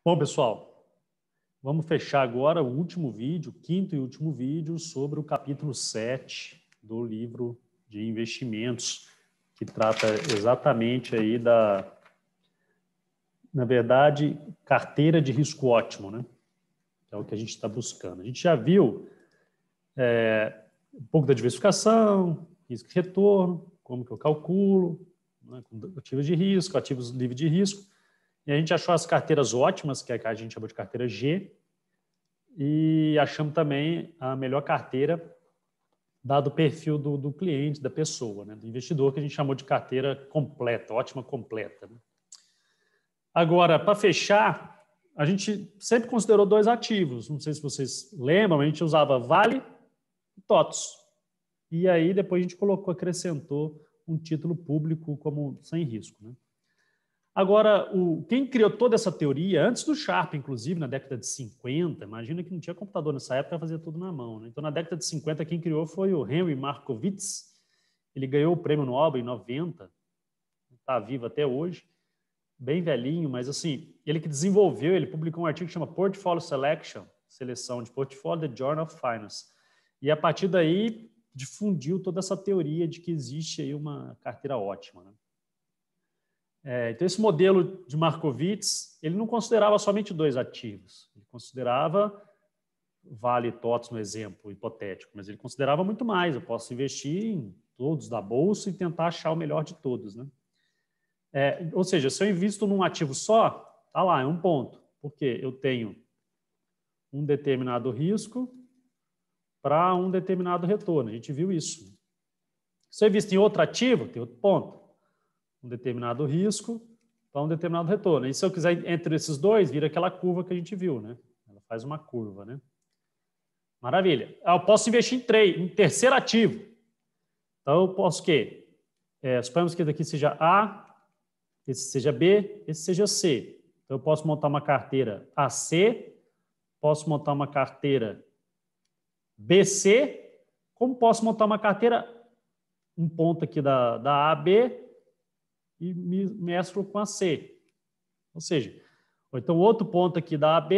Bom, pessoal, vamos fechar agora o último vídeo, o quinto e último vídeo, sobre o capítulo 7 do livro de investimentos, que trata exatamente aí na verdade, carteira de risco ótimo, né? É o que a gente está buscando. A gente já viu um pouco da diversificação, risco e retorno, como que eu calculo, né, ativos de risco, ativos livres de risco. E a gente achou as carteiras ótimas, que é a gente chamou de carteira G, e achamos também a melhor carteira dado o perfil do cliente, da pessoa, né, do investidor, que a gente chamou de carteira completa, ótima completa. Né? Agora, para fechar, a gente sempre considerou dois ativos. Não sei se vocês lembram, a gente usava Vale e TOTS. E aí depois a gente acrescentou um título público como sem risco. Né? Agora, quem criou toda essa teoria, antes do Sharpe, inclusive, na década de 50, imagina que não tinha computador nessa época, fazia tudo na mão. Né? Então, na década de 50, quem criou foi o Henry Markowitz. Ele ganhou o prêmio Nobel em 90, está vivo até hoje, bem velhinho, mas assim, ele que desenvolveu, ele publicou um artigo que chama Portfolio Selection, seleção de portfólio, The Journal of Finance. E a partir daí, difundiu toda essa teoria de que existe aí uma carteira ótima. Né? Então, esse modelo de Markowitz, ele não considerava somente dois ativos. Ele considerava Vale e TOTS no exemplo hipotético, mas ele considerava muito mais. Eu posso investir em todos da bolsa e tentar achar o melhor de todos. Né? Ou seja, se eu invisto num ativo só, tá lá, é um ponto. Porque eu tenho um determinado risco para um determinado retorno. A gente viu isso. Se eu invisto em outro ativo, tem outro ponto. Um determinado risco para um determinado retorno. E se eu quiser entre esses dois, vira aquela curva que a gente viu, né? Ela faz uma curva, né? Maravilha. Eu posso investir em terceiro ativo. Então, eu posso o quê? Suponhamos que esse daqui seja A, esse seja B, esse seja C. Então, eu posso montar uma carteira AC, posso montar uma carteira BC, como posso montar uma carteira, um ponto aqui da AB, e me mesclo com a C. Ou seja, ou então outro ponto aqui da AB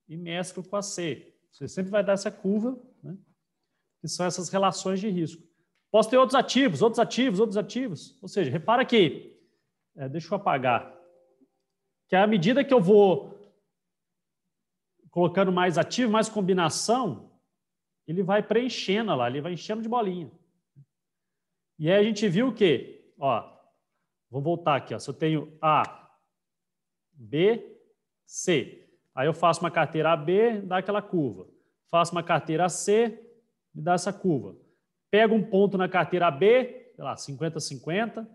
e mesclo com a C. Você sempre vai dar essa curva, né? Que são essas relações de risco. Posso ter outros ativos. Ou seja, repara que, deixa eu apagar, que à medida que eu vou colocando mais ativo, mais combinação, ele vai preenchendo lá, ele vai enchendo de bolinha. E aí a gente viu o quê? Ó, vou voltar aqui. Ó. Se eu tenho A, B, C. Aí eu faço uma carteira AB, dá aquela curva. Faço uma carteira AC, me dá essa curva. Pego um ponto na carteira AB, sei lá, 50-50,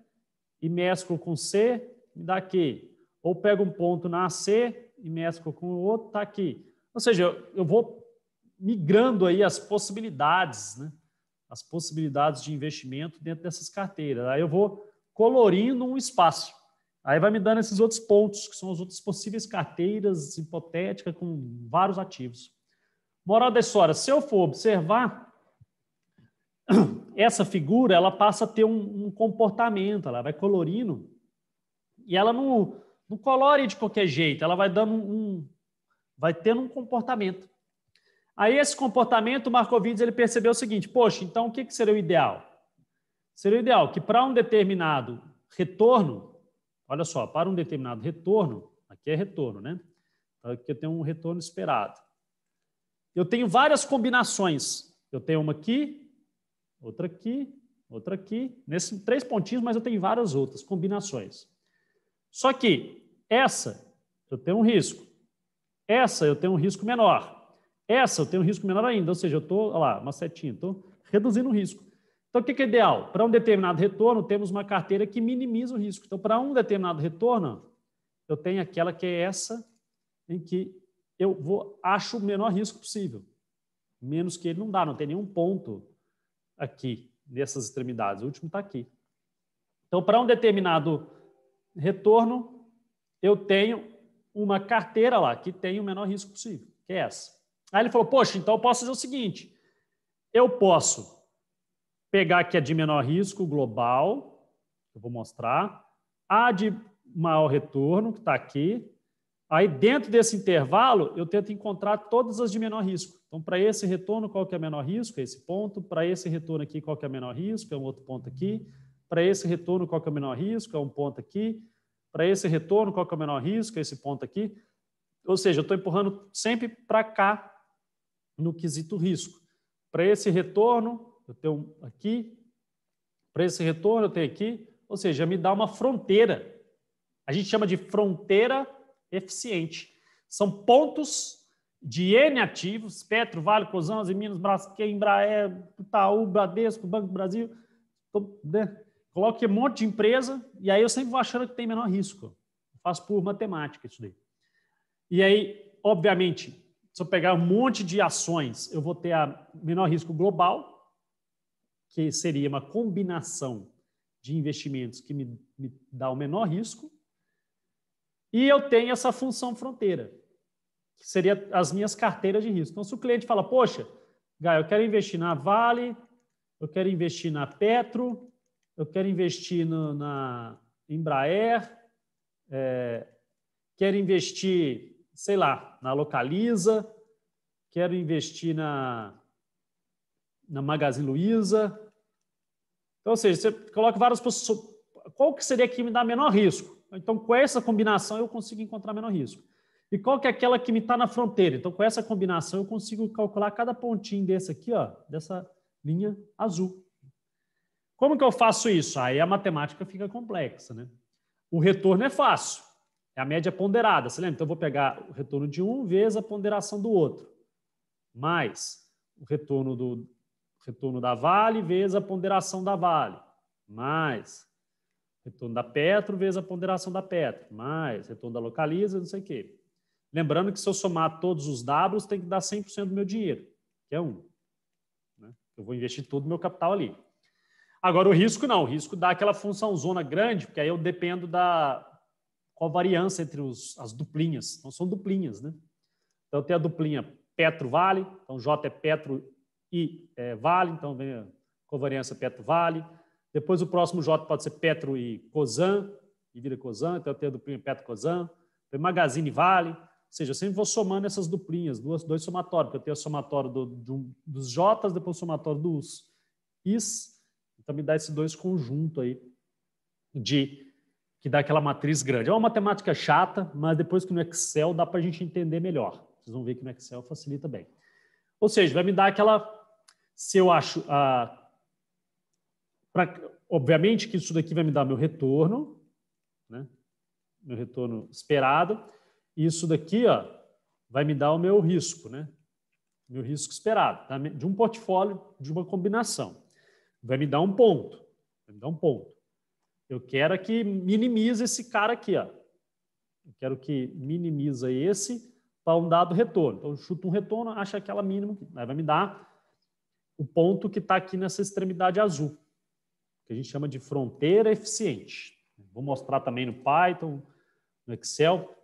e mesclo com C, me dá aqui. Ou pego um ponto na AC e mesclo com o outro, está aqui. Ou seja, eu vou migrando aí as possibilidades, né? As possibilidades de investimento dentro dessas carteiras. Aí eu vou colorindo um espaço. Aí vai me dando esses outros pontos, que são as outras possíveis carteiras hipotéticas com vários ativos. Moral da história, se eu for observar, essa figura ela passa a ter um comportamento, ela vai colorindo, e ela não colore de qualquer jeito, ela vai dando vai tendo um comportamento. Aí esse comportamento, o Markowitz ele percebeu o seguinte, poxa, então o que seria o ideal? Seria o ideal que para um determinado retorno, olha só, para um determinado retorno, aqui é retorno, né? Aqui eu tenho um retorno esperado. Eu tenho várias combinações. Eu tenho uma aqui, outra aqui, outra aqui, nesses 3 pontinhos, mas eu tenho várias outras combinações. Só que essa eu tenho um risco. Essa eu tenho um risco menor. Essa eu tenho um risco menor ainda, ou seja, eu estou, olha lá, uma setinha, estou reduzindo o risco. Então, o que é ideal? Para um determinado retorno, temos uma carteira que minimiza o risco. Então, para um determinado retorno, eu tenho aquela que é essa, em que eu acho o menor risco possível. Menos que ele não dá, não tem nenhum ponto aqui, nessas extremidades. O último está aqui. Então, para um determinado retorno, eu tenho uma carteira lá que tem o menor risco possível, que é essa. Aí ele falou, poxa, então eu posso fazer o seguinte, eu posso pegar aqui a de menor risco global, eu vou mostrar, a de maior retorno, que está aqui, Aí, dentro desse intervalo, eu tento encontrar todas as de menor risco. Então, para esse retorno, qual que é o menor risco? É esse ponto. Para esse retorno aqui, qual que é o menor risco? É um outro ponto aqui. Para esse retorno, qual que é o menor risco? É um ponto aqui. Para esse retorno, qual que é o menor risco? É esse ponto aqui. Ou seja, eu estou empurrando sempre para cá no quesito risco. Para esse retorno, eu tenho aqui. Para esse retorno, eu tenho aqui. Ou seja, me dá uma fronteira. A gente chama de fronteira eficiente. São pontos de N ativos, Petro, Vale, Cosan, Minas, Braskem, Embraer, Itaú, Bradesco, Banco do Brasil. Coloco aqui um monte de empresa e aí eu sempre vou achando que tem menor risco. Eu faço por matemática isso daí. E aí, obviamente, se eu pegar um monte de ações, eu vou ter a menor risco global, que seria uma combinação de investimentos que me dá o menor risco. E eu tenho essa função fronteira, que seria as minhas carteiras de risco. Então, se o cliente fala, poxa, Gaio, eu quero investir na Vale, eu quero investir na Petro, eu quero investir na Embraer, quero investir, sei lá, na Localiza, quero investir na Magazine Luiza. Então, ou seja, você coloca várias posições. Qual que seria que me dá menor risco? Então, com essa combinação, eu consigo encontrar menor risco. E qual que é aquela que me está na fronteira? Então, com essa combinação, eu consigo calcular cada pontinho desse aqui, ó, dessa linha azul. Como que eu faço isso? Aí a matemática fica complexa, né? O retorno é fácil. É a média ponderada. Você lembra? Então, eu vou pegar o retorno de um vezes a ponderação do outro. Mais o retorno da Vale vezes a ponderação da Vale. Mais retorno da Petro vezes a ponderação da Petro, mais retorno da Localiza, não sei o quê. Lembrando que se eu somar todos os Ws, tem que dar 100% do meu dinheiro, que é 1. Né? Eu vou investir todo o meu capital ali. Agora, o risco não. O risco dá aquela função zona grande, porque aí eu dependo da qual variância entre as duplinhas. Então, são duplinhas, né? Então, eu tenho a duplinha Petro-Vale, então J é Petro e Vale, então vem a covariância Petro-Vale. Depois o próximo J pode ser Petro e Cosan, e vira Cosan, então eu tenho a duplinha Petro-Cosan. Tem Magazine Vale, ou seja, eu sempre vou somando essas duplinhas, dois somatórios, porque eu tenho o somatório dos J's, depois o somatório dos I's, então me dá esses dois conjuntos aí, que dá aquela matriz grande. É uma matemática chata, mas depois que no Excel dá para a gente entender melhor. Vocês vão ver que no Excel facilita bem. Ou seja, vai me dar aquela... Se eu acho... obviamente que isso daqui vai me dar meu retorno, né? Meu retorno esperado. E isso daqui, ó, vai me dar o meu risco, né? Meu risco esperado, tá? De um portfólio, de uma combinação. Vai me dar um ponto. Vai me dar um ponto. Eu quero que minimize esse cara aqui, ó. Eu quero que minimiza esse para um dado retorno. Então, eu chuto um retorno, acho aquela mínima. Aí vai me dar o ponto que está aqui nessa extremidade azul, que a gente chama de fronteira eficiente. Vou mostrar também no Python, no Excel.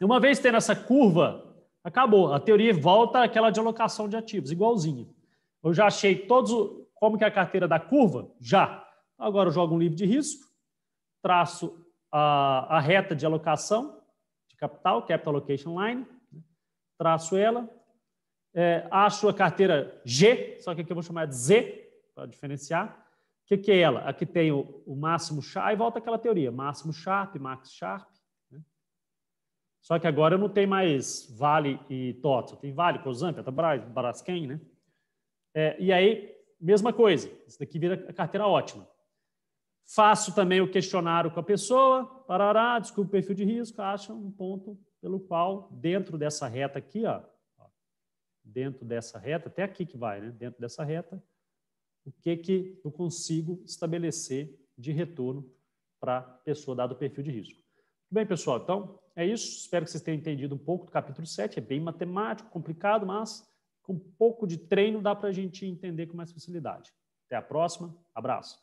E uma vez tendo essa curva, acabou. A teoria volta àquela de alocação de ativos, igualzinho. Eu já achei todos como que é a carteira da curva? Já. Agora eu jogo um livro de risco, traço a reta de alocação de capital, Capital Allocation Line, traço ela, acho a carteira G, só que aqui eu vou chamar de Z, para diferenciar. O que é ela? Aqui tem o máximo Sharpe, e volta àquela teoria, máximo Sharpe, max Sharpe. Né? Só que agora eu não tenho mais Vale e TOTS, eu tenho Vale, Cosan, Petrobras, Braskem, né? E aí, mesma coisa, isso daqui vira a carteira ótima. Faço também o questionário com a pessoa, parará, descubro o perfil de risco, acho um ponto pelo qual, dentro dessa reta aqui, ó, dentro dessa reta, até aqui que vai, né? Dentro dessa reta, o que eu consigo estabelecer de retorno para a pessoa, dado o perfil de risco. Bem, pessoal, então é isso. Espero que vocês tenham entendido um pouco do capítulo 7. É bem matemático, complicado, mas com um pouco de treino dá para a gente entender com mais facilidade. Até a próxima. Abraço.